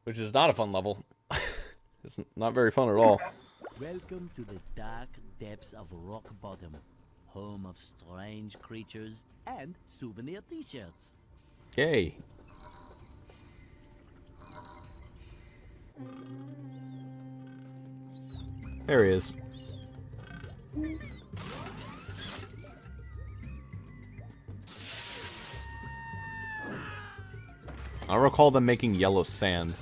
which is not a fun level. It's not very fun at all. Welcome to the dark depths of Rock Bottom, home of strange creatures and souvenir t-shirts. Yay. There he is. I recall them making yellow sand.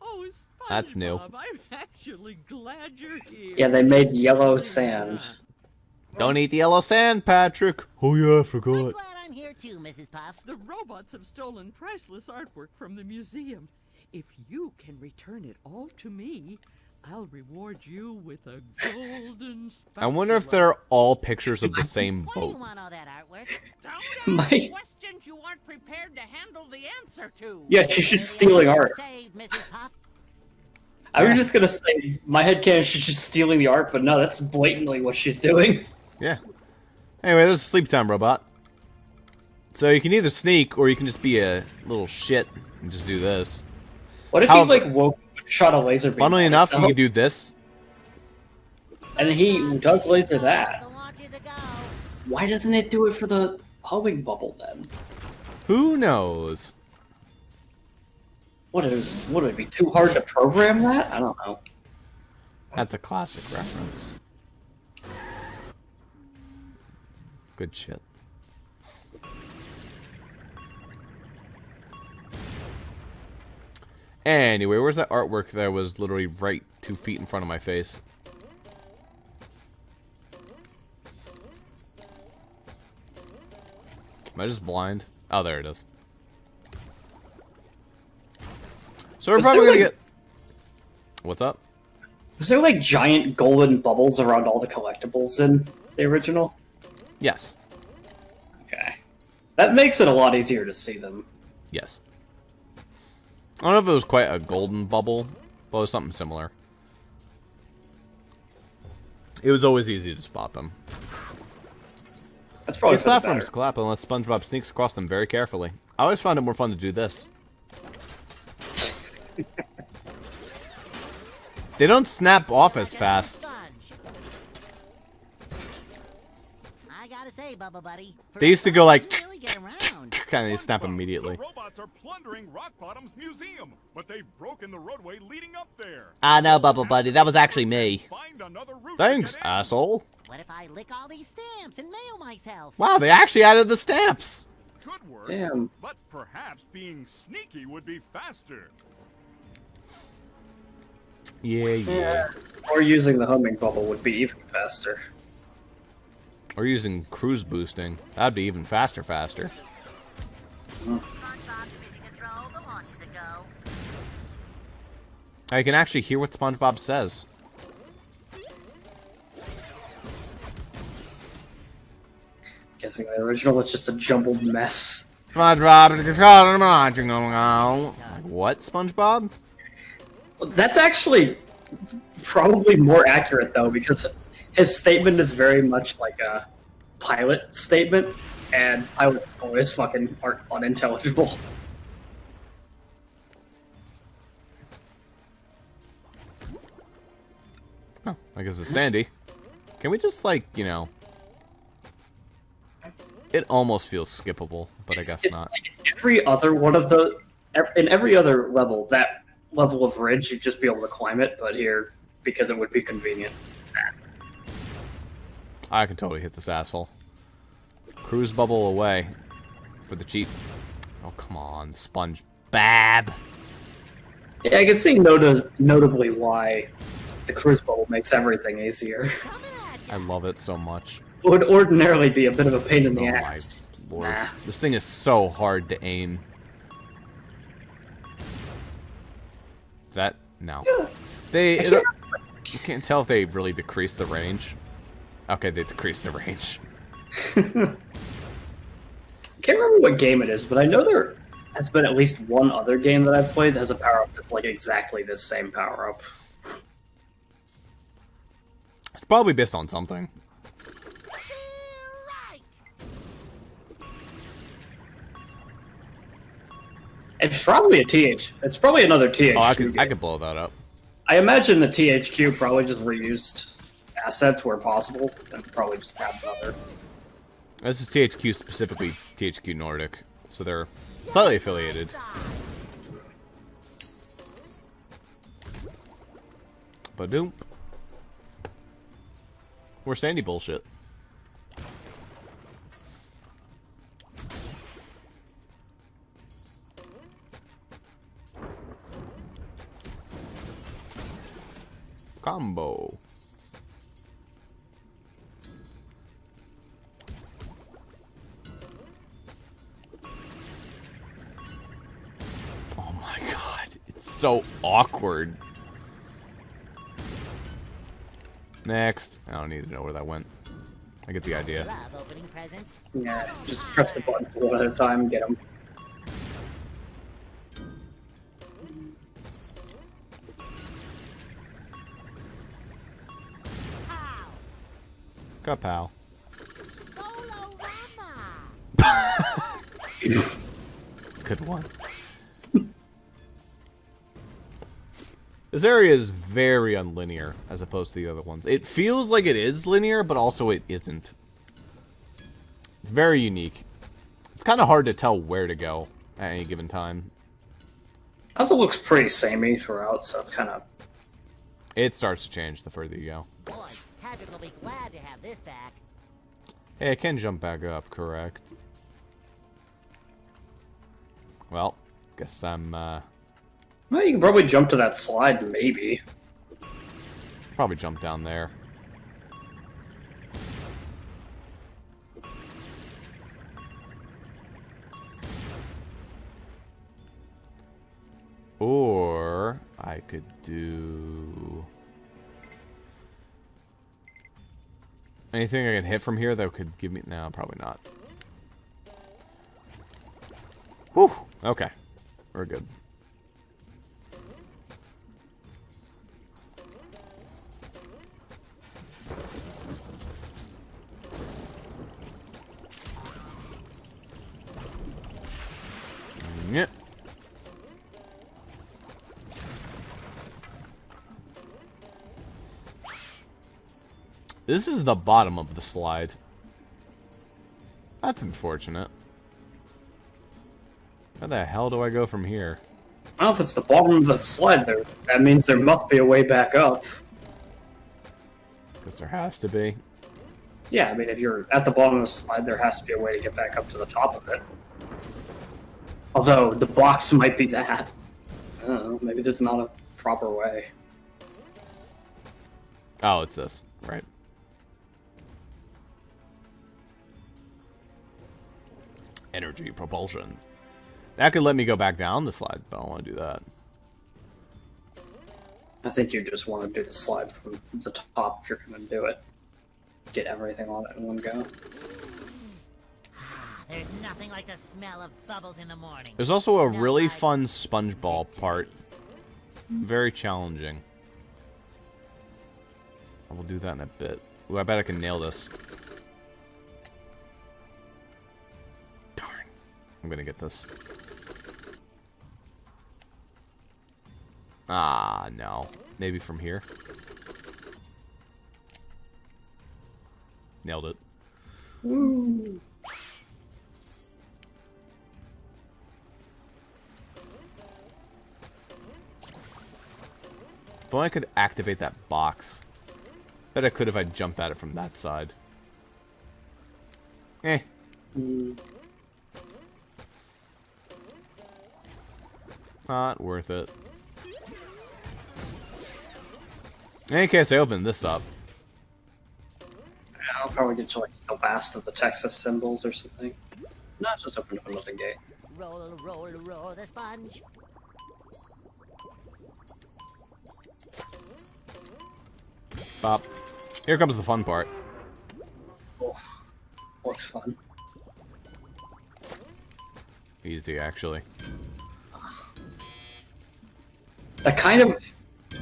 Oh, That's new. SpongeBob, I'm actually glad you're here. Yeah, they made yellow sand. Don't eat the yellow sand, Patrick. Oh yeah, I I'm forgot. glad I'm here too, Mrs. Puff. The robots have stolen priceless artwork from the museum. If you can return it all to me, I'll reward you with a golden spatula. I wonder if they're all pictures of the same Why do you boat. want all that artwork? Don't ask My- questions you aren't prepared to handle the answer to. Yeah, she's just stealing art. Saved, Mrs. Puff. I was just gonna say, my headcanon, she's just stealing the art, but no, that's blatantly what she's doing. Yeah. Anyway, this is Sleep Time Robot. So you can either sneak, or you can just be a little shit and just do this. What if However- he, like, woke shot a laser beam? Funnily at enough, it, you can do this. And he does laser that. The launch is a go. Why doesn't it do it for the homing bubble, then? Who knows? Would it be too hard to program that? I don't know. That's a classic reference. Good shit. Anyway, where's that artwork that was literally right 2 feet in front of my face? Am I just blind? Oh, there it is. So we're Was probably there, gonna like- get... What's up? Is there, like, giant golden bubbles around all the collectibles in the original? Yes. Okay. That makes it a lot easier to see them. Yes. I don't know if it was quite a golden bubble, but it was something similar. It was always easy to spot them. That's probably These for the platforms better. collapse unless SpongeBob sneaks across them very carefully. I always found it more fun to do this. They don't snap off as fast. Sponge. I gotta say, Bubba Buddy. for They used to a go sponge, like you really get around. kind of snap SpongeBob, immediately. The robots are plundering Rock Bottom's museum, but they've broken the roadway leading up there. I know, Bubble Buddy. That was actually me. Find another route Thanks, to get in. asshole. What if I lick all these stamps and mail myself? Wow, they actually added the stamps. Could work, Damn. but perhaps being sneaky would be faster. Yeah, yeah. Or using the homing bubble would be even faster. Or using cruise boosting. That'd be even faster. SpongeBob to mission control. The launch is a go. I can actually hear what SpongeBob says. Guessing the original was just a jumbled mess. SpongeBob, what, SpongeBob? That's actually probably more accurate, though, because his statement is very much like a pilot statement, and pilots always fucking are unintelligible. Oh, I guess it's Sandy. Can we just, like, you know... It almost feels skippable, but I guess It's not. like every other one of the... In every other level, that level of ridge, you'd just be able to climb it, but here, because it would be convenient. I can totally hit this asshole. Cruise bubble away. For the cheat. Oh, come on, SpongeBob. Yeah, I can see notably why the cruise bubble makes everything easier. Coming at ya. I love it so much. It would ordinarily be a bit of a pain in the Oh my ass. lord. Nah. This thing is so hard to aim. That... No. They... you can't tell if they really decreased the range. Okay, they decreased the range. I can't remember what game it is, but I know there has been at least one other game that I've played that has a power-up that's like exactly this same power-up. It's probably based on something. Right. It's probably a TH. It's probably another THQ. Oh, I game. could blow that up. I imagine the THQ probably just reused assets where possible, and probably just have other. This is THQ specifically, THQ Nordic, so they're slightly affiliated. Badoom. We're Sandy bullshit. Combo. Oh my god, it's so awkward. Next. I don't need to know where that went. I get the idea. Love opening presents. Yeah, just press the buttons one at a time and get them. Kapow. Good one. This area is very unlinear as opposed to the other ones. It feels like it is linear, but also it isn't. It's very unique. It's kind of hard to tell where to go at any given time. Also looks pretty samey throughout, so it's kind of... It starts to change the further you go. Boy, Patrick will be glad to have this back. Hey, I can jump back up, correct? Well, guess I'm, Well, you can probably jump to that slide, maybe. probably jump down there. Or I could do anything I can hit from here that could give me... No, probably not. Whew. Okay. We're good. Yep. This is the bottom of the slide. That's unfortunate. How the hell do I go from here? Well, if it's the bottom of the slide, there, that means there must be a way back up. Because there has to be. Yeah, I mean, if you're at the bottom of the slide, there has to be a way to get back up to the top of it. Although, the box might be that. I don't know, maybe there's not a proper way. Oh, it's this, right? Energy propulsion. That could let me go back down the slide, but I don't want to do that. I think you just want to do the slide from the top if you're going to do it. Get everything on it in one go. There's nothing like the smell of bubbles in the morning. There's also a Smells really like fun Spongebob part. Very challenging. I will do that in a bit. Ooh, I bet I can nail this. Darn. I'm gonna get this. Ah, no. Maybe from here. Nailed it. Woo. If only I could activate that box. Bet I could if I jumped at it from that side. Eh. Not worth it. In any case, I opened this up. Yeah, I'll probably get to like the last of the Texas symbols or something. No, just open up another gate. roll, roll, roll the sponge. Pop. Here comes the fun part. Oh, looks fun. Easy, actually.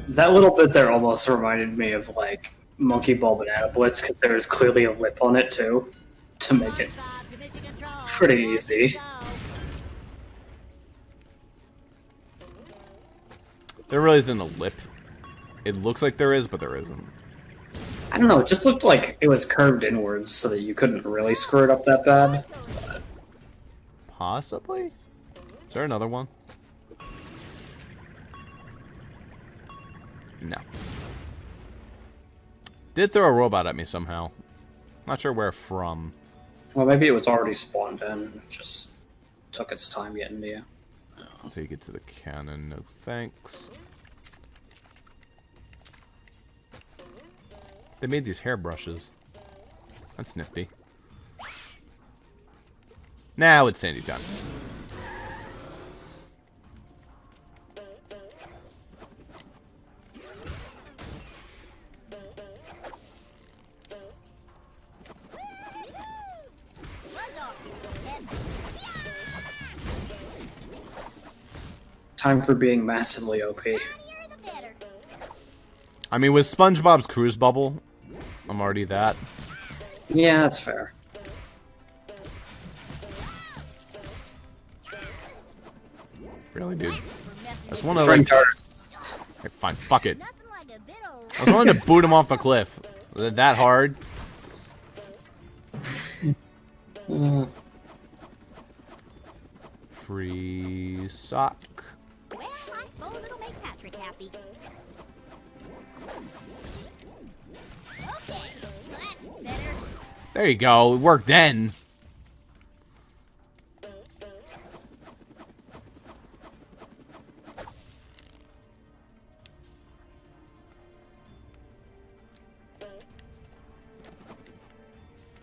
That little bit there almost reminded me of like Monkey Ball Banana Blitz because there is clearly a lip on it too, to make it pretty easy. There really isn't a lip. It looks like there is, but there isn't. I don't know, it just looked like it was curved inwards so that you couldn't really screw it up that bad. Possibly? Is there another one? No. Did throw a robot at me somehow. Not sure where from. Well, maybe it was already spawned in. It just took its time getting to you. I'll take it to the cannon. No thanks. They made these hairbrushes. That's nifty. Now it's Sandy time. Time for being massively OP. I mean, with SpongeBob's cruise bubble, I'm already that. Yeah, that's fair. Really, dude. I just want to, Friend like... tarts. Okay, fine, fuck it. I was wanting to boot him off the cliff. Was it that hard? Free sock. Well, I suppose it'll make Patrick happy. Okay, that's better. There you go. It worked then.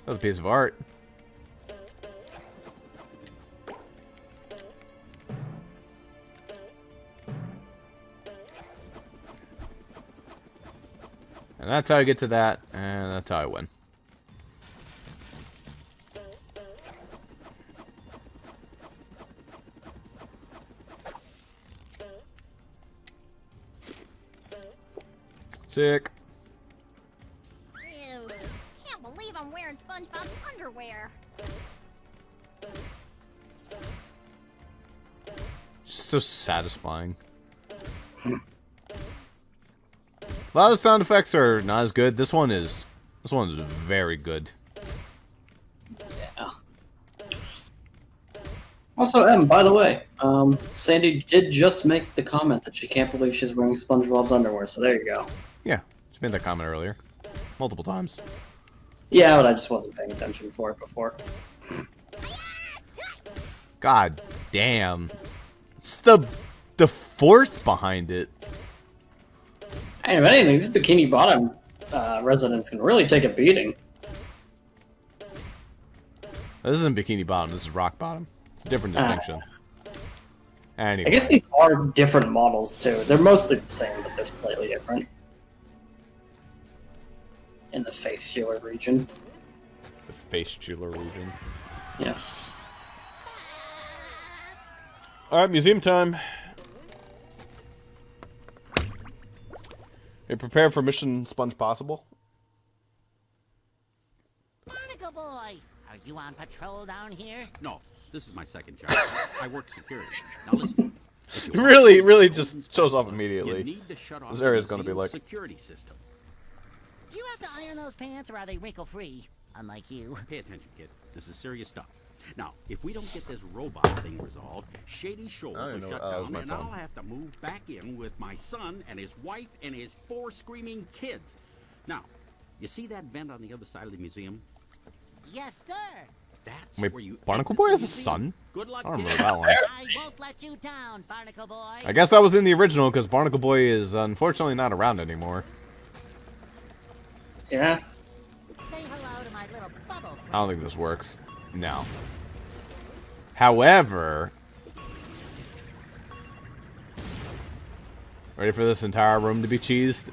Another piece of art. And that's how I get to that, and that's how I win. Sick. Ew. Can't believe I'm wearing SpongeBob's underwear. Just so satisfying. A lot of the sound effects are not as good. This one is very good. Yeah. Also, by the way, Sandy did just make the comment that she can't believe she's wearing SpongeBob's underwear, so there you go. Yeah, she made that comment earlier. Multiple times. Yeah, but I just wasn't paying attention for it before. God damn. It's the force behind it. Hey, if anything, this Bikini Bottom residents can really take a beating. This isn't Bikini Bottom, this is Rock Bottom. It's a different distinction. Anyway. I guess these are different models, too. They're mostly the same, but they're slightly different. In the facial region. The faciular region. Yes. Alright, museum time. Are you prepared for Mission Sponge Possible? Barnacle Boy, are you on patrol down here? No, this is my second job. I work security. Now listen. if you Really, want really to just Sponge shows off Possible, immediately. You need to shut off This the area's gonna be museum's like- security system. Do you have to iron those pants or are they wrinkle-free? Unlike you. Pay attention, kid. This is serious stuff. Now, if we don't get this robot thing resolved, Shady Shoals I will don't know. shut That was down, my and phone. I'll have to move back in with my son and his wife and his 4 screaming kids. Now, you see that vent on the other side of the museum? Yes, sir. That's Wait, where you Barnacle exit Boy the has a museum. son? Good luck, I don't kid. remember that one. I won't let you down, Barnacle Boy. I guess that was in the original, because Barnacle Boy is unfortunately not around anymore. Yeah. Say hello to my little bubble friend. I don't think this works. No. However... Ready for this entire room to be cheesed?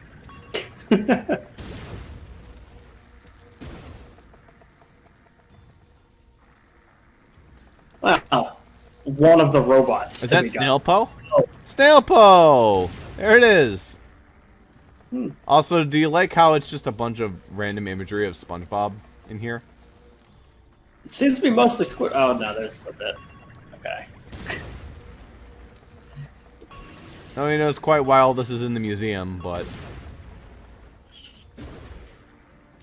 Wow. One of the robots. Is to that be Snail got. Po? Oh. Snail Po! There it is! Hmm. Also, do you like how it's just a bunch of random imagery of SpongeBob in here? It seems to be mostly square. Oh, no, there's a bit. Okay. I mean, it's quite wild this is in the museum, but...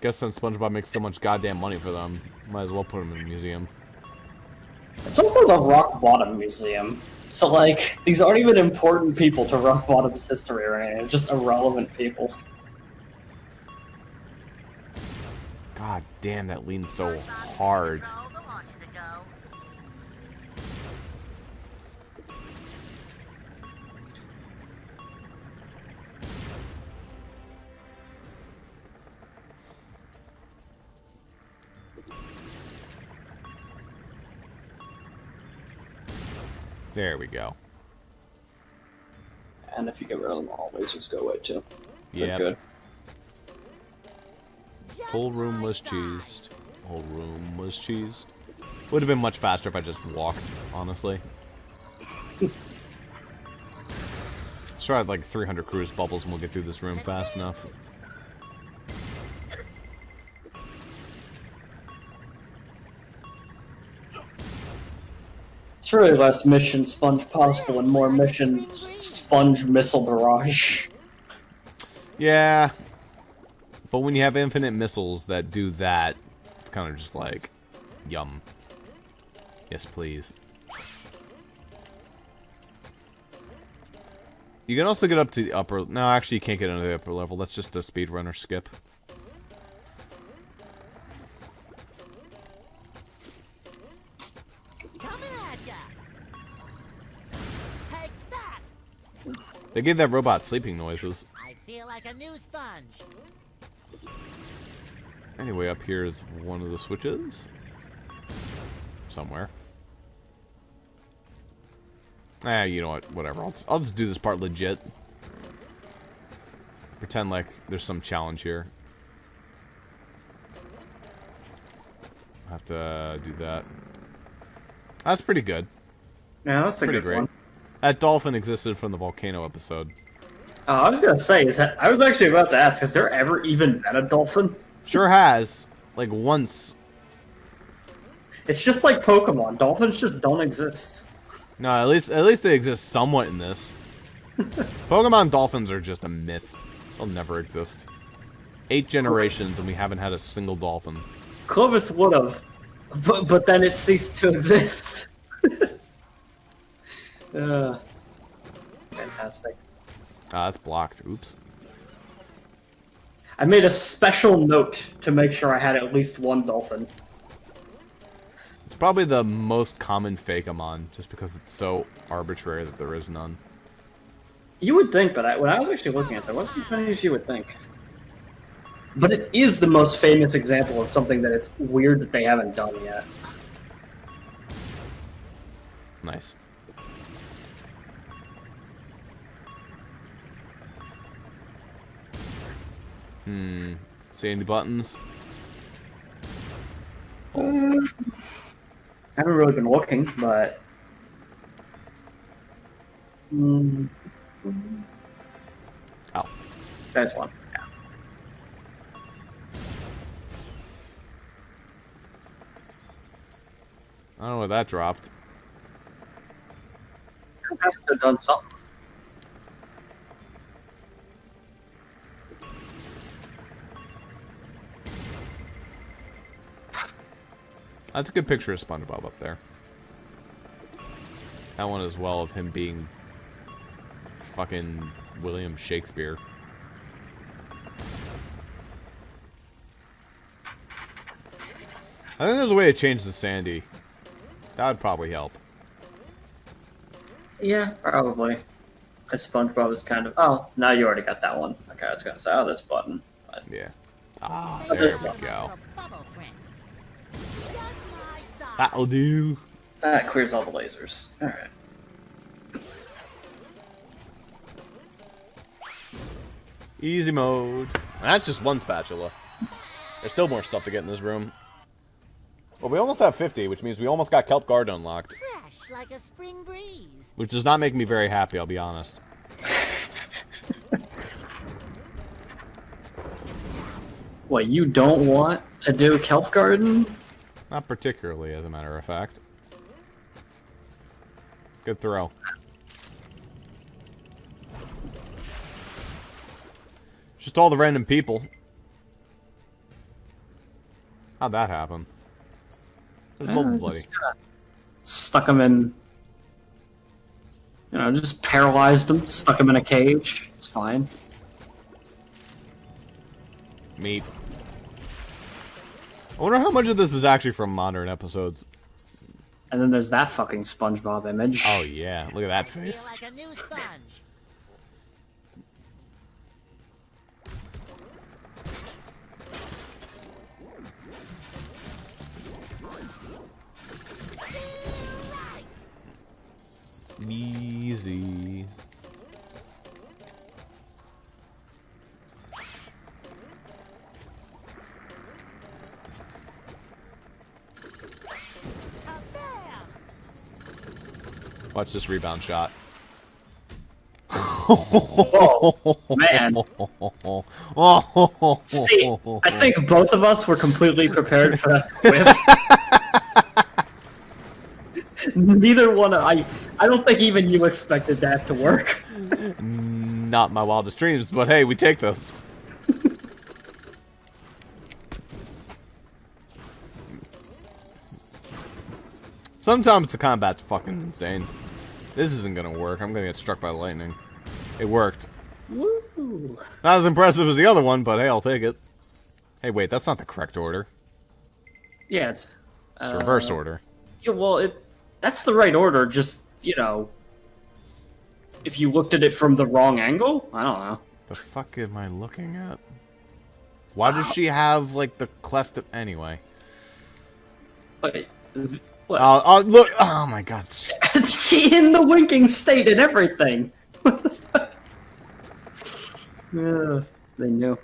Guess since SpongeBob makes so much goddamn money for them, might as well put him in the museum. It's also the Rock Bottom Museum. So, like, these aren't even important people to Rock Bottom's history or anything. Just irrelevant people. God damn, that leans so hard. Control the launches a go. There we go. And if you get rid of them all, lasers go away too. They're Yeah. good. Whole room was cheesed. Whole room was cheesed. Would have been much faster if I just walked, honestly. Let's try like 300 cruise bubbles and we'll get through this room fast enough. It's really less mission sponge possible and more mission sponge missile barrage. Yeah. But when you have infinite missiles that do that, it's kind of just like, yum. Yes, please. You can also get up to the upper... No, actually you can't get into the upper level. That's just a speedrunner skip. Coming at ya! Take that! They gave that robot sleeping noises. I feel like a new sponge. Anyway, up here is one of the switches. Somewhere. You know what? Whatever. I'll just do this part legit. Pretend like there's some challenge here. I have to do that. That's pretty good. Yeah, that's a Pretty good great. one. That dolphin existed from the volcano episode. I was gonna say, I was actually about to ask, has there ever even been a dolphin? Sure has. Like once. It's just like Pokemon. Dolphins just don't exist. No, at least they exist somewhat in this. Pokemon dolphins are just a myth. They'll never exist. 8 generations and we haven't had a single dolphin. Clovis would have, but then it ceased to exist. Fantastic. That's blocked. Oops. I made a special note to make sure I had at least one dolphin. It's probably the most common Fakeamon, just because it's so arbitrary that there is none. You would think, but when I was actually looking at it, there wasn't as many as you would think. But it is the most famous example of something that it's weird that they haven't done yet. Nice. See any buttons? I haven't really been looking, but... Oh. There's one. Yeah. I don't know where that dropped. I have to have done something. That's a good picture of SpongeBob up there. That one as well of him being fucking William Shakespeare. I think there's a way to change the Sandy. That would probably help. Yeah, probably. Because SpongeBob is kind of... Oh, now you already got that one. Okay, I was gonna say, oh, this button. But... Yeah. Ah, Oh, there this we one. go. Bubble friend. Just my size. That'll do. That clears all the lasers. Alright. Easy mode. That's just one spatula. There's still more stuff to get in this room. Well, we almost have 50, which means we almost got Kelp Guard unlocked. Fresh like a spring breeze. Which does not make me very happy, I'll be honest. What, you don't want to do Kelp Garden? Not particularly, as a matter of fact. Good throw. Just all the random people. How'd that happen? There's Mobile Bloody. Just stuck him in. You know, just paralyzed him, stuck him in a cage. It's fine. Meat. I wonder how much of this is actually from modern episodes. And then there's that fucking SpongeBob image. Oh yeah, look at that Feel face. like a new sponge. Easy. Watch this rebound shot. Whoa, man. See, I think both of us were completely prepared for that whip. Neither one of I don't think even you expected that to work. Not my wildest dreams, but hey, we take this. Sometimes the combat's fucking insane. This isn't gonna work. I'm gonna get struck by lightning. It worked. Woo. Not as impressive as the other one, but hey, I'll take it. Hey, wait, that's not the correct order. Yeah, it's Reverse order. Yeah, well, that's the right order. Just you know, if you looked at it from the wrong angle, I don't know. The fuck am I looking at? Why does she have like the cleft? Anyway. But what? Look! Oh my god. She in the winking state and everything. What the fuck? They knew.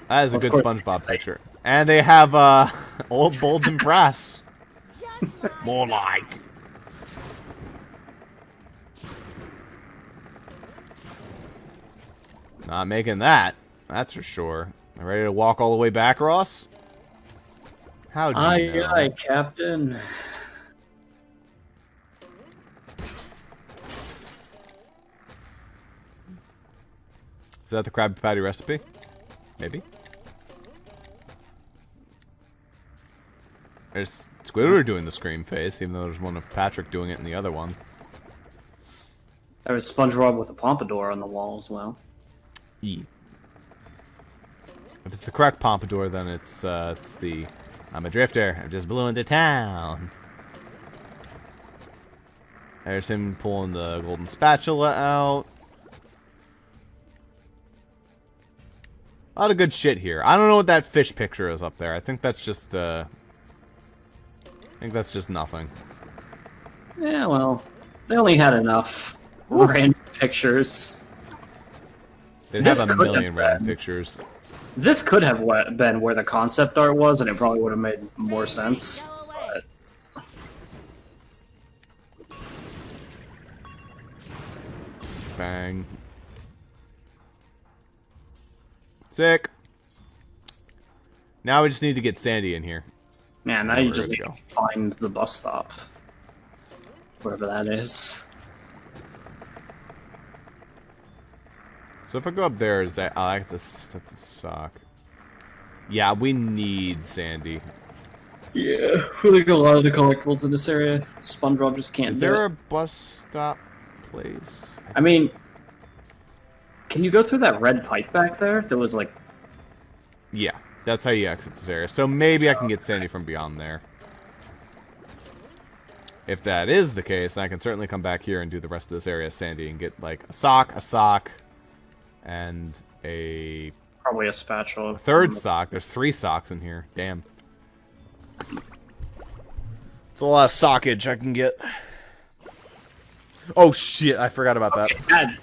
That is a Of good course. SpongeBob picture. And they have old bold and brass. More like. Not making that. That's for sure. Ready to walk all the way back, Ross? How'd you know? Aye, Captain. Is that the Krabby Patty recipe? Maybe. There's Squidward doing the scream face, even though there's one of Patrick doing it in the other one. There was SpongeBob with a pompadour on the wall as well. E. If it's the correct pompadour, then it's the I'm a drifter. I just blew into town. There's him pulling the golden spatula out. A lot of good shit here. I don't know what that fish picture is up there. I think that's just nothing. Yeah, well, they only had enough random pictures. They'd This have a could have million random been. pictures. This could have been where the concept art was, and it probably would have made more sense. Go away. Bang. Sick. Now we just need to get Sandy in here. Yeah, now That's you where just we're need gonna to find the bus stop. Wherever that is. So if I go up there, is that... Oh, that's a sock. Yeah, we need Sandy. Yeah, we think a lot of the collectibles in this area. SpongeBob just can't Is do there it. a bus stop place? I mean, can you go through that red pipe back there? There was like... Yeah, that's how you exit this area. So maybe I can get Sandy from beyond there. If that is the case, then I can certainly come back here and do the rest of this area as Sandy and get, like, a sock, and a Probably a spatula. third sock. There's 3 socks in here. Damn. It's a lot of sockage I can get. Oh, shit. I forgot about that. God.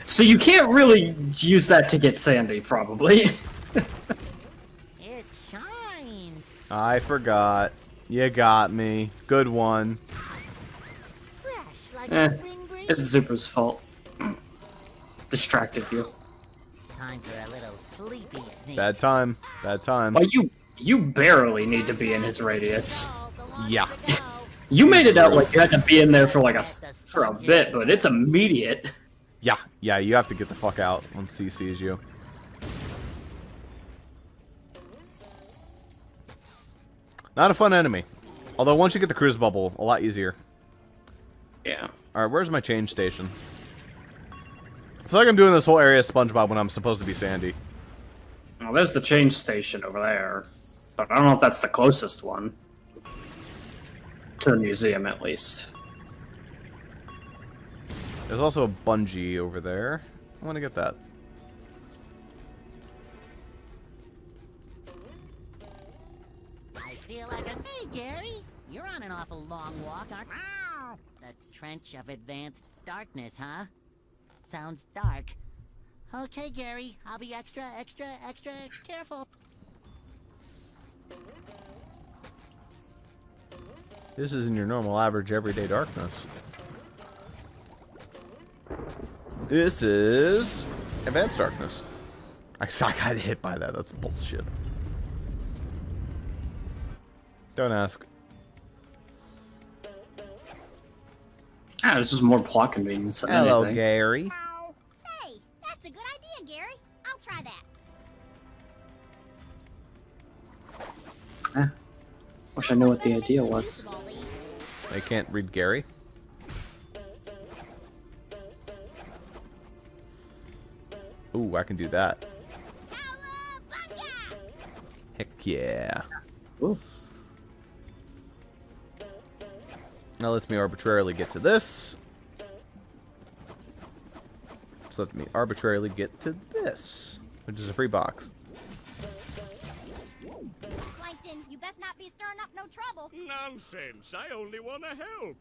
So you can't really use that to get Sandy, probably. It shines. I forgot. You got me. Good one. Fresh like Eh, a spring breeze. It's Zupa's fault. Distracted you. Time for a little sleepy sneak. Bad time. Bad time. Well, you barely need to be in his radius. Yeah. You made it out like you had to be in there for like for a bit, but it's immediate. Yeah, you have to get the fuck out once he sees you. Not a fun enemy. Although once you get the cruise bubble, a lot easier. Yeah. Alright, where's my change station? I feel like I'm doing this whole area of SpongeBob when I'm supposed to be Sandy. Well, there's the change station over there. But I don't know if that's the closest one. To the museum, at least. There's also a bungee over there. I want to get that. I feel like a... Hey, Gary! You're on an awful long walk, aren't you? The Trench of Advanced Darkness, huh? Sounds dark. Okay, Gary. I'll be extra careful. This isn't your normal, average, everyday darkness. This is advanced darkness. I got hit by that. That's bullshit. Don't ask. Ah, this is more plot convenience than Hello, anything. Gary. Say, that's a good idea, Gary. I'll try that. Wish I knew what the idea was. I can't read Gary. Ooh, I can do that. Heck yeah. Ooh. Now lets me arbitrarily get to this. So let me arbitrarily get to this, which is a free box. Plankton, you best not be stirring up no trouble. Nonsense. I only want to help.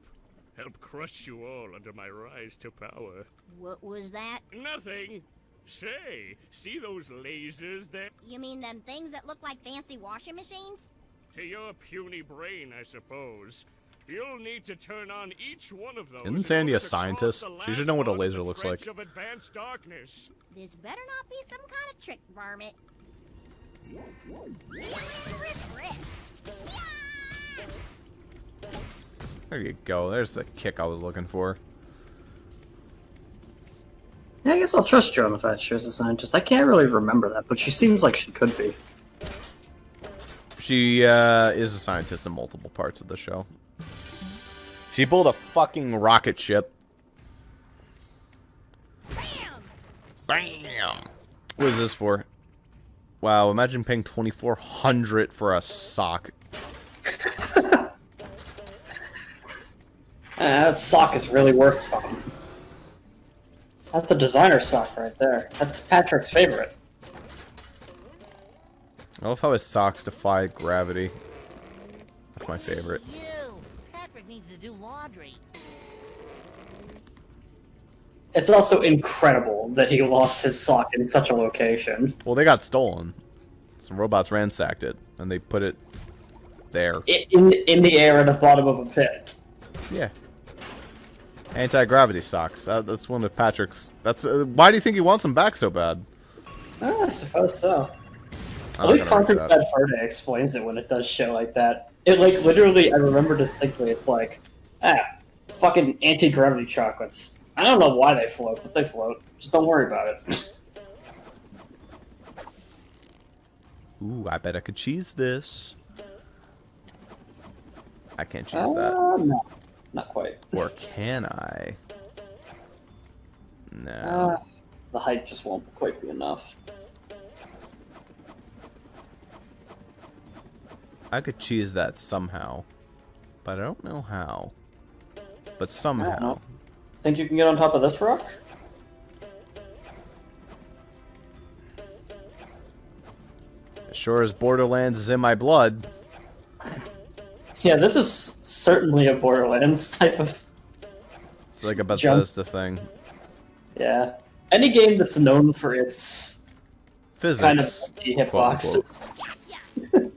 Help crush you all under my rise to power. What was that? Nothing. Say, see those lasers there? You mean them things that look like fancy washing machines? To your puny brain, I suppose. You'll need to turn on each one of those. Isn't Sandy in a order to scientist? cross the She should last know what a part of laser the looks trench like. of advanced darkness. This better not be some kind of trick, varmint. Rip, rip. Yeah! There you go. There's the kick I was looking for. Yeah, I guess I'll trust you on the fact she's a scientist. I can't really remember that, but she seems like she could be. She is a scientist in multiple parts of the show. She built a fucking rocket ship. Bam! What is this for? Wow, imagine paying $2,400 for a sock. That sock is really worth something. That's a designer sock right there. That's Patrick's favorite. I love how his socks defy gravity. That's my favorite. You! Patrick needs to do laundry. It's also incredible that he lost his sock in such a location. Well, they got stolen. Some robots ransacked it, and they put it there. In the air at the bottom of a pit. Yeah. Anti-gravity socks. That's one of Patrick's... That's why do you think he wants them back so bad? I suppose so. I'm At least not gonna Concrete reach Bad Fur Day explains it when it does shit like that. It, like, literally, I remember distinctly, it's like, fucking anti-gravity chocolates. I don't know why they float, but they float. Just don't worry about it. Ooh, I bet I could cheese this. I can't cheese that. No, not quite. Or can I? No. The height just won't quite be enough. I could cheese that somehow. But I don't know how. But I don't somehow. know. Think you can get on top of this rock? As sure as Borderlands is in my blood. Yeah, this is certainly a Borderlands type of... It's like a Jump. Bethesda thing. Yeah. Any game that's known for its Physics. kind of quote, unquote. hitboxes. Gotcha!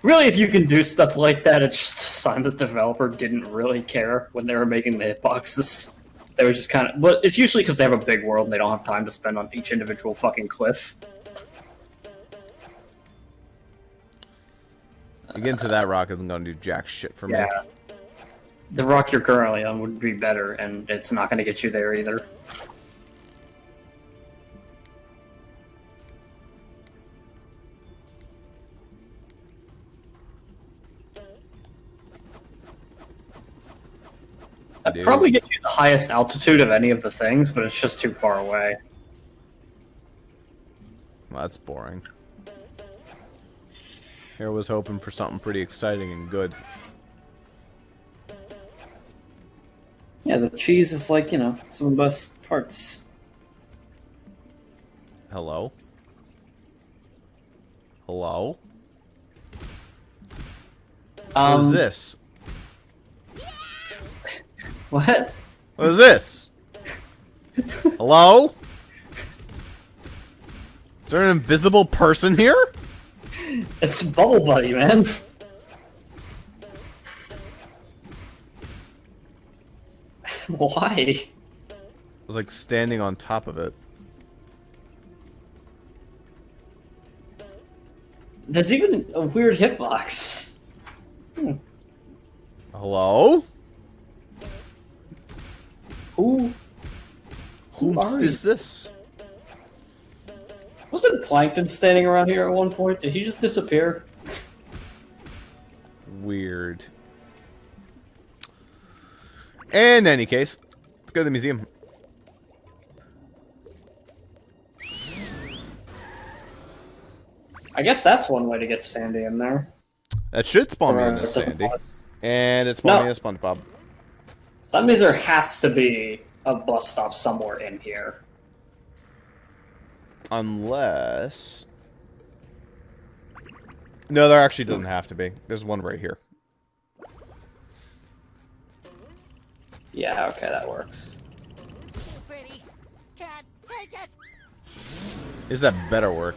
Really, if you can do stuff like that, it's just a sign that the developer didn't really care when they were making the hitboxes. They were just kind of... But it's usually because they have a big world and they don't have time to spend on each individual fucking cliff. You get into that rock isn't gonna do jack shit for me. Yeah. the rock you're currently on would be better, and it's not going to get you there either. I'd probably get you the highest altitude of any of the things, but it's just too far away. Well, that's boring. Here was hoping for something pretty exciting and good. Yeah, the cheese is like, you know, some of the best parts. Hello? Hello? What is this? What? What is this? Hello? Is there an invisible person here? It's Bubble Buddy, man. Why? I was like standing on top of it. There's even a weird hitbox. Hello? Who are is this? Wasn't Plankton standing around here at one point? Did he just disappear? Weird. In any case, let's go to the museum. I guess that's one way to get Sandy in there. That should spawn me in a It doesn't Sandy. bust. And it spawned No. me in a Spongebob. So that means there has to be a bus stop somewhere in here. Unless... No, there actually doesn't have to be. There's one right here. Yeah, okay, that works. Pretty. Can't take it. Is that better work?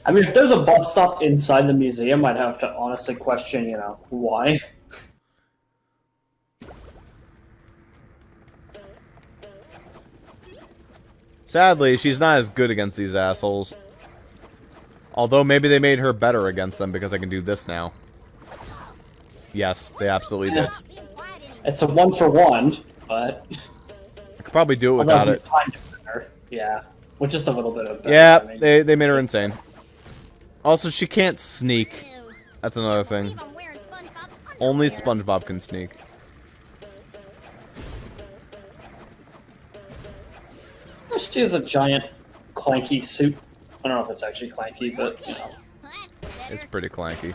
I mean, if there's a bus stop inside the museum, I'd have to honestly question, you know, why. Sadly, she's not as good against these assholes. Although maybe they made her better against them because I can do this now. Yes, they absolutely did. It's a 1-for-1, but... I could probably do it although without you it. find it better. Yeah, with just a little bit of... Yeah, I mean. they made her insane. Also, she can't sneak. That's another thing. Only SpongeBob can sneak. She has a giant clanky suit. I don't know if it's actually clanky, but, you know. It's pretty clanky.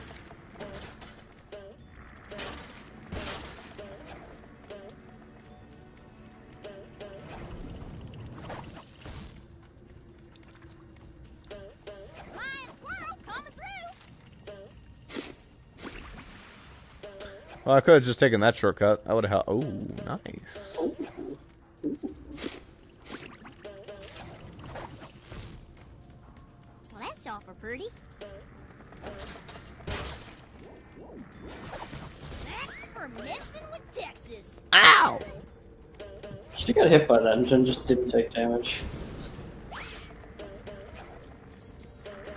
Well, I could have just taken that shortcut. I would have helped. Oh, nice. Well, that's awful pretty. That's for messing with Texas. Ow! She got hit by that and just didn't take damage.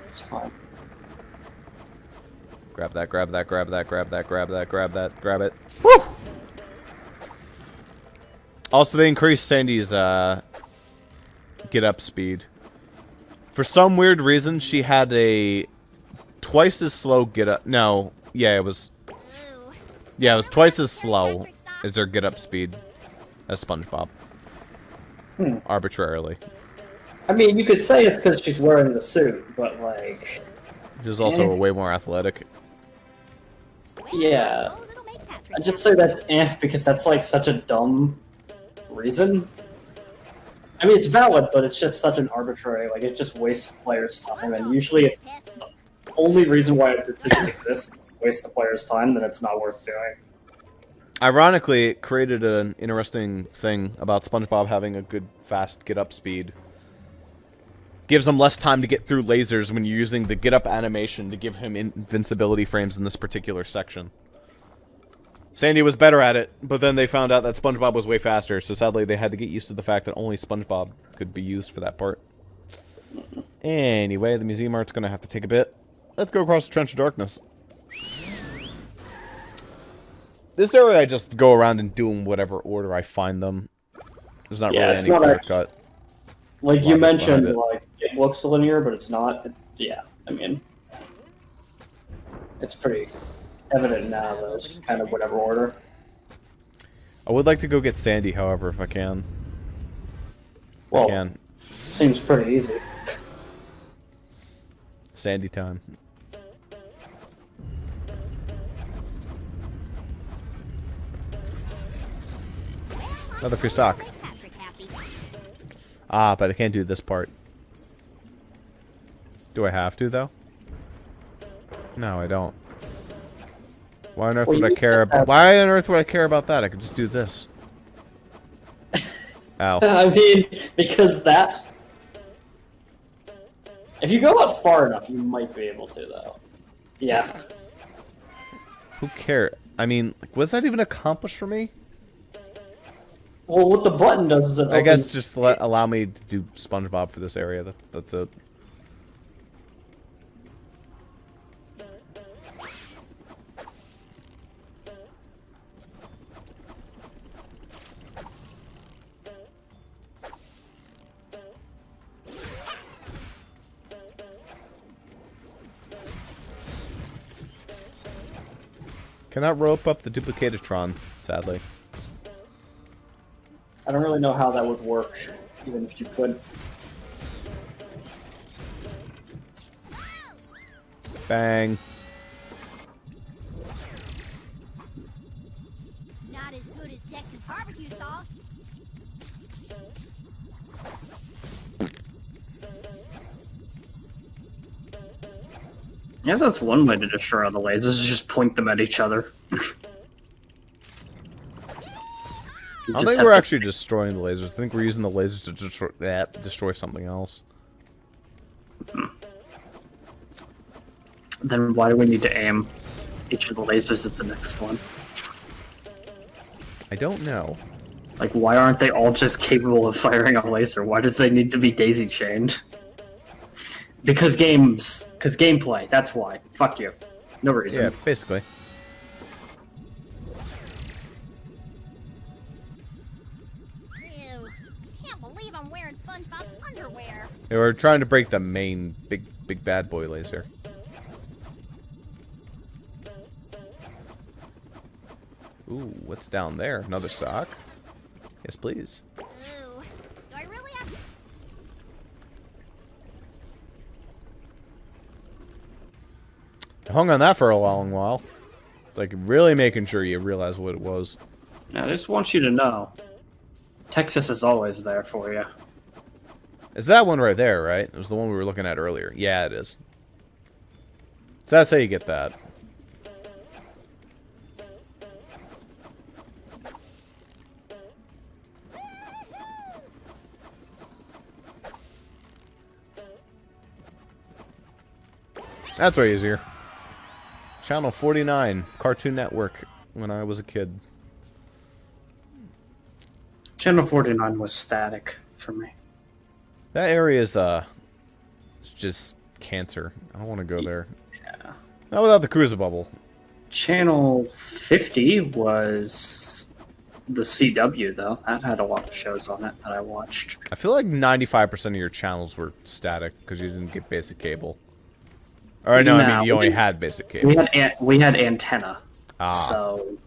It's fine. Grab that, grab that, grab that, grab that, grab that, grab that, grab it. Woo! Also, they increased Sandy's, get up speed. For some weird reason, she had a twice as slow get up. No, yeah, it was. Ooh. Yeah, it was twice as slow as their get up speed as SpongeBob. Arbitrarily. I mean, you could say it's because she's wearing the suit, but, like... She's also way more athletic. Yeah. I'd just say that's because that's, like, such a dumb reason. I mean, it's valid, but it's just such an arbitrary, like, it just wastes the player's time, and usually if the only reason why a decision exists is to waste the player's time, then it's not worth doing. Ironically, it created an interesting thing about SpongeBob having a good, fast get-up speed. Gives him less time to get through lasers when you're using the get-up animation to give him invincibility frames in this particular section. Sandy was better at it, but then they found out that SpongeBob was way faster, so sadly they had to get used to the fact that only SpongeBob could be used for that part. Anyway, the museum art's gonna have to take a bit. let's go across the Trench of Darkness. This area, I just go around and do them whatever order I find them. There's not really any clear cut. Like you mentioned, like it looks linear, but it's not. Yeah, I mean, it's pretty evident now that it's just kind of whatever order. I would like to go get Sandy, however, if I can. Well, I can. Seems pretty easy. Sandy time. Another free sock. Ah, but I can't do this part. Do I have to, though? No, I don't. Why on earth would I care about... Why on earth would I care about that? I could just do this. Ow. I mean, because that... If you go out far enough, you might be able to, though. Yeah. Who cares? I mean, like, was that even accomplished for me? Well, what the button does is it I guess just allow me to do Spongebob for this area. That's it. Cannot rope up the Duplicatitron, sadly. I don't really know how that would work, even if you could. Bang. Not as good as Texas barbecue sauce. I guess that's one way to destroy all the lasers, is just point them at each other. I don't think we're actually destroying the lasers. I think we're using the lasers to destroy something else. Then why do we need to aim each of the lasers at the next one? I don't know. Like, why aren't they all just capable of firing a laser? Why does they need to be daisy-chained? Because gameplay, that's why. Fuck you. No reason. Yeah, basically. Ew. Can't believe I'm wearing SpongeBob's underwear. Yeah, we're trying to break the main big bad boy laser. Ooh, what's down there? Another sock? Yes, please. Ooh. Do I really have to... I hung on that for a long while. Like, really making sure you realize what it was. I just want you to know. Texas is always there for you. It's that one right there, right? It was the one we were looking at earlier. Yeah, it is. So that's how you get that. That's way easier. Channel 49, Cartoon Network, when I was a kid. Channel 49 was static for me. That area is, it's just cancer. I don't want to go there. Yeah. Not without the cruiser bubble. Channel 50 was the CW, though. That had a lot of shows on it that I watched. I feel like 95% of your channels were static because you didn't get basic cable. Or no, I mean you only had basic cable. We had antenna. Ah. So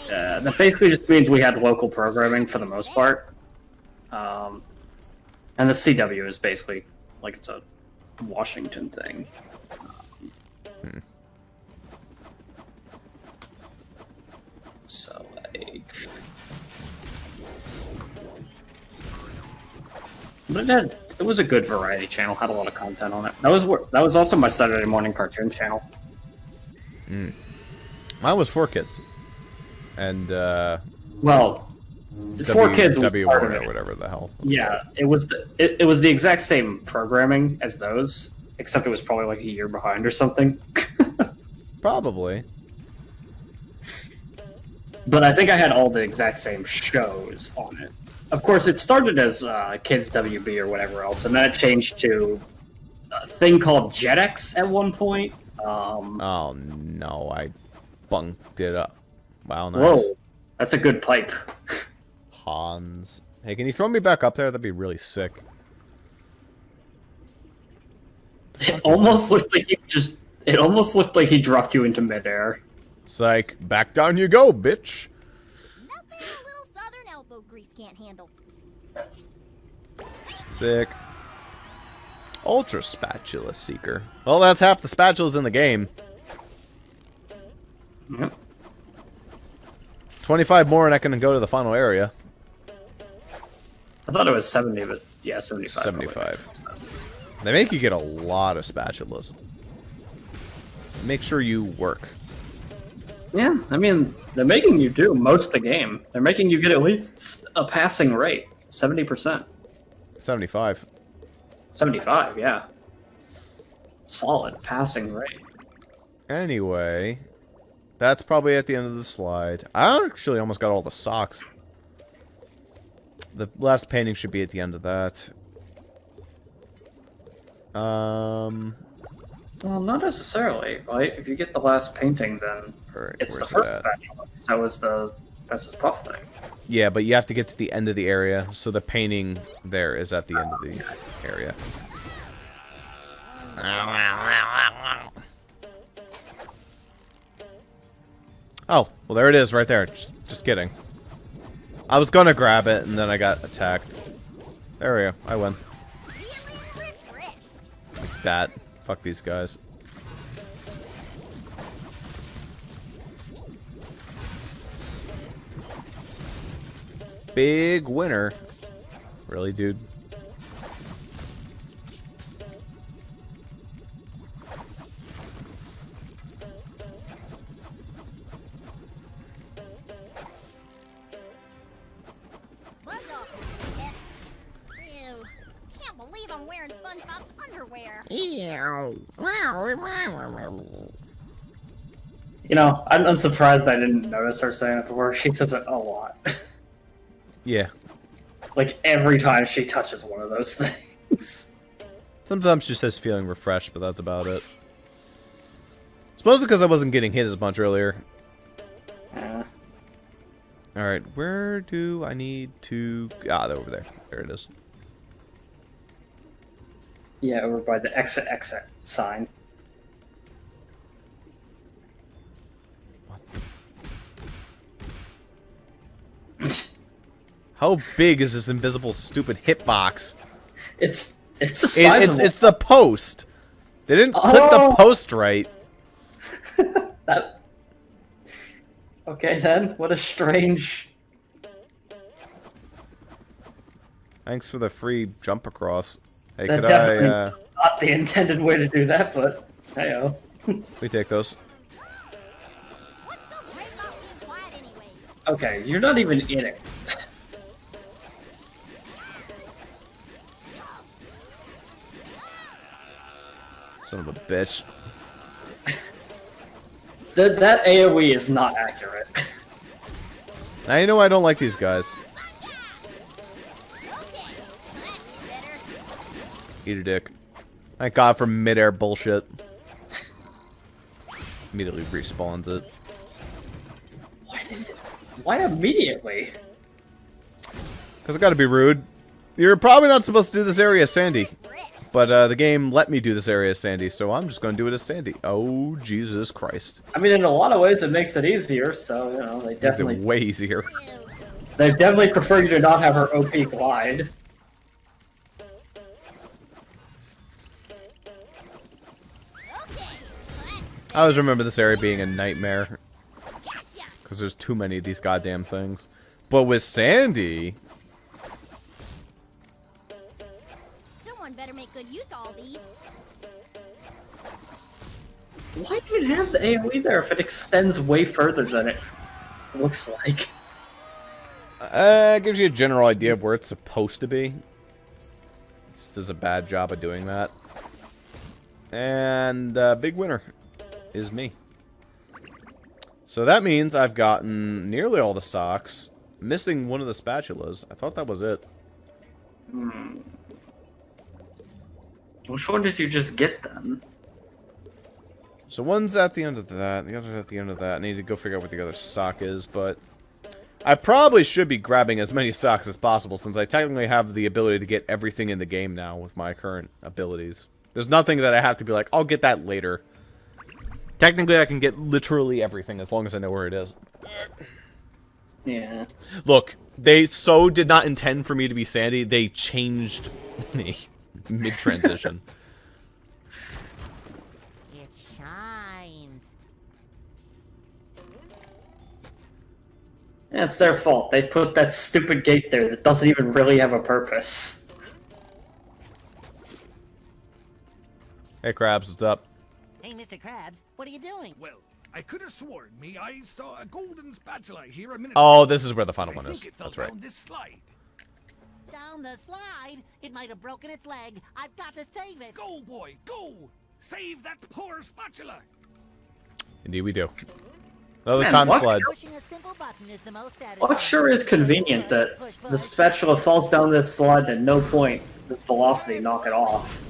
that basically just means we had local programming for the most part. And the CW is basically like it's a Washington thing. So like, but it was a good variety channel. Had a lot of content on it. That was also my Saturday morning cartoon channel. Mine was 4Kids, and well, 4Kids was W part of it. or whatever the hell. Yeah, it was the exact same programming as those, except it was probably like a year behind or something. Probably. But I think I had all the exact same shows on it. Of course, it started as Kids WB or whatever else, and then it changed to a thing called JetX at one point. Oh no, I bunked it up. Wow, nice. Whoa, that's a good pipe. Hans. Hey, can you throw me back up there? That'd be really sick. It almost looked like It almost looked like he dropped you into midair. Psych. Back down you go, bitch. Nothing a little southern elbow grease can't handle. Sick. Ultra Spatula Seeker. Well, that's half the spatulas in the game. Yep. 25 more and I can go to the final area. I thought it was 70, but yeah, 75. 75. They make you get a lot of spatulas. Make sure you work. Yeah, I mean, they're making you do most of the game. They're making you get at least a passing rate. 70%. 75. 75, yeah. Solid passing rate. Anyway, that's probably at the end of the slide. I actually almost got all the socks. The last painting should be at the end of that. Well, not necessarily, right? If you get the last painting, then Alright, it's the where's first that? spatula. That was the Best's Puff thing. Yeah, but you have to get to the end of the area, so the painting there is at the end of the area. Oh, well there it is right there. Just kidding. I was gonna grab it, and then I got attacked. There we go. I win. Feeling refreshed. Like that. Fuck these guys. Big winner. Really, dude? Buzz off, test. Ew. Can't believe I'm wearing SpongeBob's underwear. You know, I'm surprised I didn't notice her saying it before. She says it a lot. Yeah. Like, every time she touches one of those things. Sometimes she says feeling refreshed, but that's about it. Suppose because I wasn't getting hit as much earlier. Yeah. Alright, where do I need to... Ah, they're over there. There it is. Yeah, over by the exit sign. How big is this invisible stupid hitbox? It's a sizable. It's the post. They didn't put the post right. That. Okay then. What a strange. Thanks for the free jump across. Hey, That could definitely I... was not the intended way to do that, but hey-oh. we take those. What's so great about being quiet anyways? Okay, you're not even in it. Son of a bitch. That AoE is not accurate. Now you know I don't like these guys. Okay, that's better. Eat a dick. Thank God for mid-air bullshit. Immediately respawns it. Why immediately? Because I gotta be rude. You're probably not supposed to do this area as Sandy. But the game let me do this area as Sandy, so I'm just gonna do it as Sandy. Oh, Jesus Christ. I mean, in a lot of ways, it makes it easier. So you know, they Makes definitely it way easier. Ew. they definitely prefer you to not have her OP glide. Okay, I always remember this area being a nightmare. gotcha. Because there's too many of these goddamn things. But with Sandy... Someone better make good use of all these. Why even have the AoE there if it extends way further than it looks like? It gives you a general idea of where it's supposed to be. It just does a bad job of doing that. And big winner is me. So that means I've gotten nearly all the socks, missing one of the spatulas. I thought that was it. Which one did you just get then? So one's at the end of that, the other's at the end of that. I need to go figure out what the other sock is, but I probably should be grabbing as many socks as possible since I technically have the ability to get everything in the game now with my current abilities. There's nothing that I have to be like, I'll get that later. Technically, I can get literally everything as long as I know where it is. Yeah. Look, they so did not intend for me to be Sandy. They changed me mid-transition. It shines. Yeah, it's their fault. They put that stupid gate there that doesn't even really have a purpose. Hey, Krabs, what's up? Hey, Mr. Krabs, what are you doing? Well, I could have sworn me I saw a golden spatula here a minute Oh, ago. this is where the final I one think is. it fell That's right. down this slide. Down the slide? It might have broken its leg. I've got to save it. Go, boy, go! Save that poor spatula! Indeed, we do. Another Man, time what? slide. Pushing a simple button is the most satisfying. Well, it sure is convenient that the spatula falls down this slide and at no point does velocity knock it off.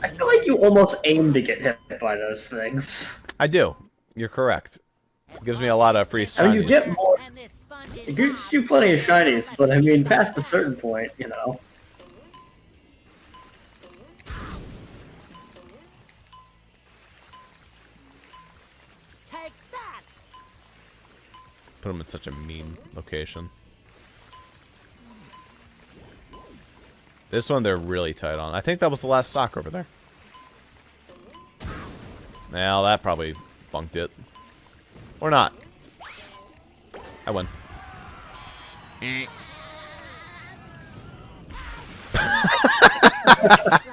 I feel like you almost aim to get hit by those things. I do. You're correct. It gives me a lot of free I mean, you shinies. get more. And this sponge is It gives you plenty of shinies, but I mean, past a certain point, you know. Take that! Put them in such a mean location. This one they're really tight on. I think that was the last sock over there. Well, that probably bunked it. Or not. I win.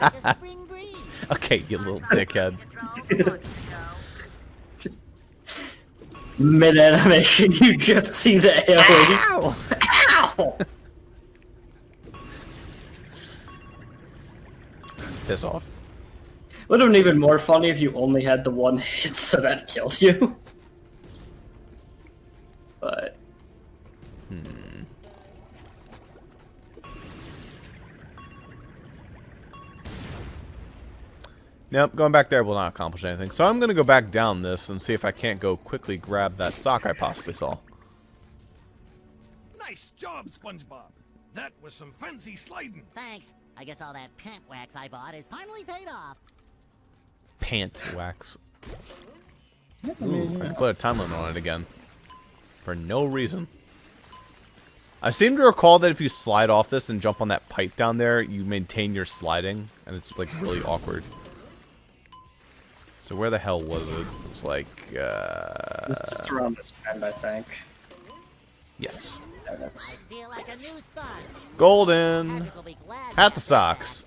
Like a spring breeze. Okay, you little dickhead. Just mid animation, you just see the alien. Ow! Ow! Piss off. Would have been even more funny if you only had the one hit, so that killed you. But Nope, going back there will not accomplish anything. So I'm going to go back down this and see if I can't go quickly grab that sock I possibly saw. Nice job, Spongebob. That was some fancy sliding. Thanks. I guess all that pant wax I bought is finally paid off. Pant wax. Ooh, I put a time limit on it again. For no reason. I seem to recall that if you slide off this and jump on that pipe down there, you maintain your sliding. And it's like really awkward. So where the hell was it? It was like, it's just around this bend, I think. yes. There it is. Feel like a new sponge. Golden. Patrick will be glad At to the have socks.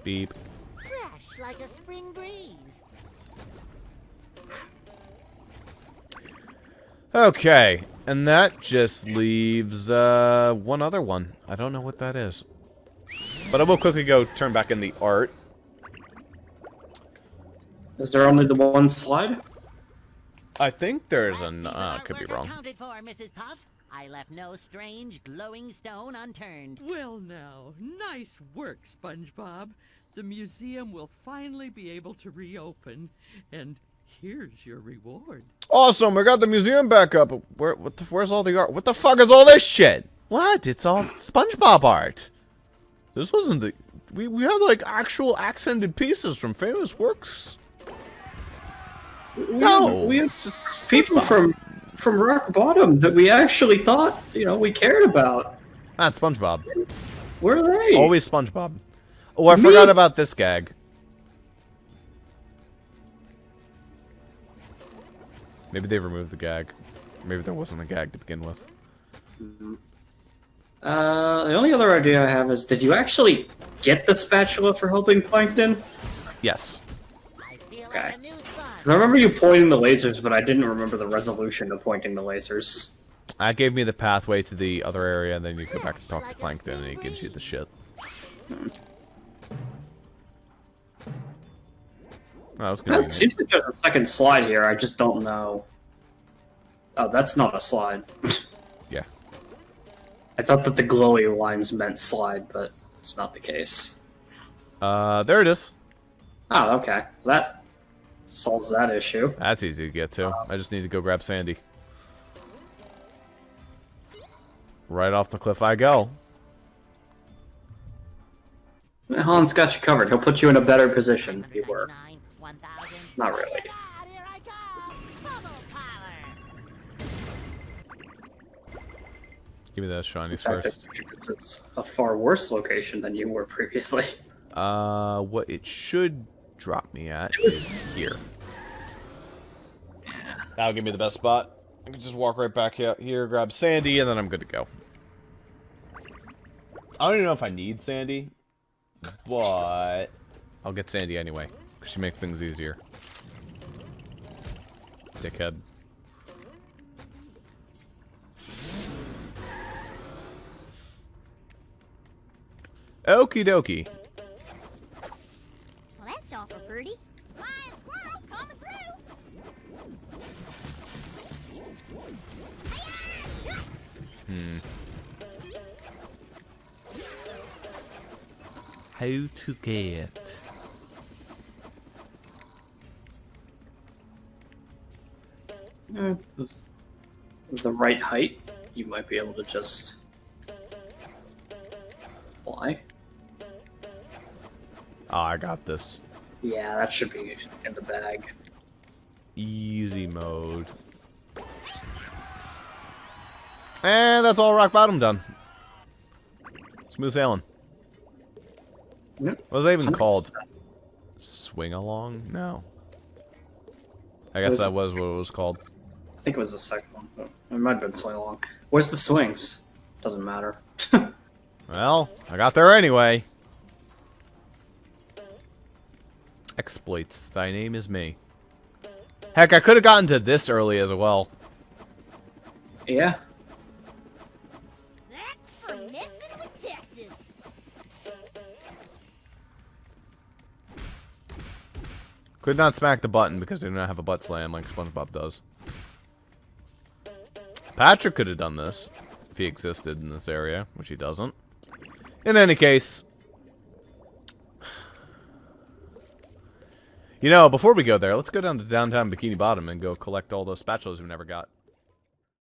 Beep. that. Fresh like a spring breeze. Okay, and that just leaves one other one. I don't know what that is. But I will quickly go turn back in the art. Is there only the one slide? I think there's Last an... piece of could be artwork wrong. accounted for, Mrs. Puff. I left no strange, glowing stone unturned. Well, now, nice work, Spongebob. The museum will finally be able to reopen, and here's your reward. Awesome, we got the museum back up. Where's all the art? What the fuck is all this shit? What? It's all SpongeBob art. This wasn't the... We had, like, actual accented pieces from famous works. No! we have it's just people SpongeBob. from rock bottom that we actually thought, you know, we cared about. Not SpongeBob. Where are they? Always SpongeBob. Oh, I Me? forgot about this gag. Maybe they removed the gag. Maybe there wasn't a gag to begin with. The only other idea I have is, did you actually get the spatula for helping Plankton? Yes. I feel Okay. like a new sponge. I remember you pointing the lasers, but I didn't remember the resolution of pointing the lasers. That gave me the pathway to the other area, and then you go back and talk to Plankton, and he gives you the shit. Oh, that's It convenient. seems like there's a second slide here. I just don't know. Oh, that's not a slide. Yeah. I thought that the glowy lines meant slide, but it's not the case. There it is. Oh, okay. That solves that issue. That's easy to get to. I just need to go grab Sandy. Right off the cliff I go. Han's got you covered. He'll put you in a better position if you were. 199, 1000. Not Oh really. my God, here I go! Bubble power! Give me those shinies In fact, first. this is a far worse location than you were previously. What it should drop me at is here. Yeah. That'll give me the best spot. I can just walk right back out here, grab Sandy, and then I'm good to go. I don't even know if I need Sandy, but I'll get Sandy anyway, because she makes things easier. Dickhead. Okie dokie. Well, that's awful pretty. Flying squirrel coming through. How to get... With the right height, you might be able to just fly. Oh, I got this. Yeah, that should be in the bag. Easy mode. And that's all rock bottom done. Smooth sailing. Yep. What was that even called? Swing along? No. I guess that was what it was called. I think it was the second one. But it might have been swing along. Where's the swings? Doesn't matter. Well, I got there anyway. Exploits. Thy name is me. Heck, I could have gotten to this early as well. Yeah. That's for messing with Texas. Could not smack the button because I do not have a butt slam like Spongebob does. Patrick could have done this if he existed in this area, which he doesn't. In any case, you know, before we go there, let's go down to downtown Bikini Bottom and go collect all those spatulas we never got.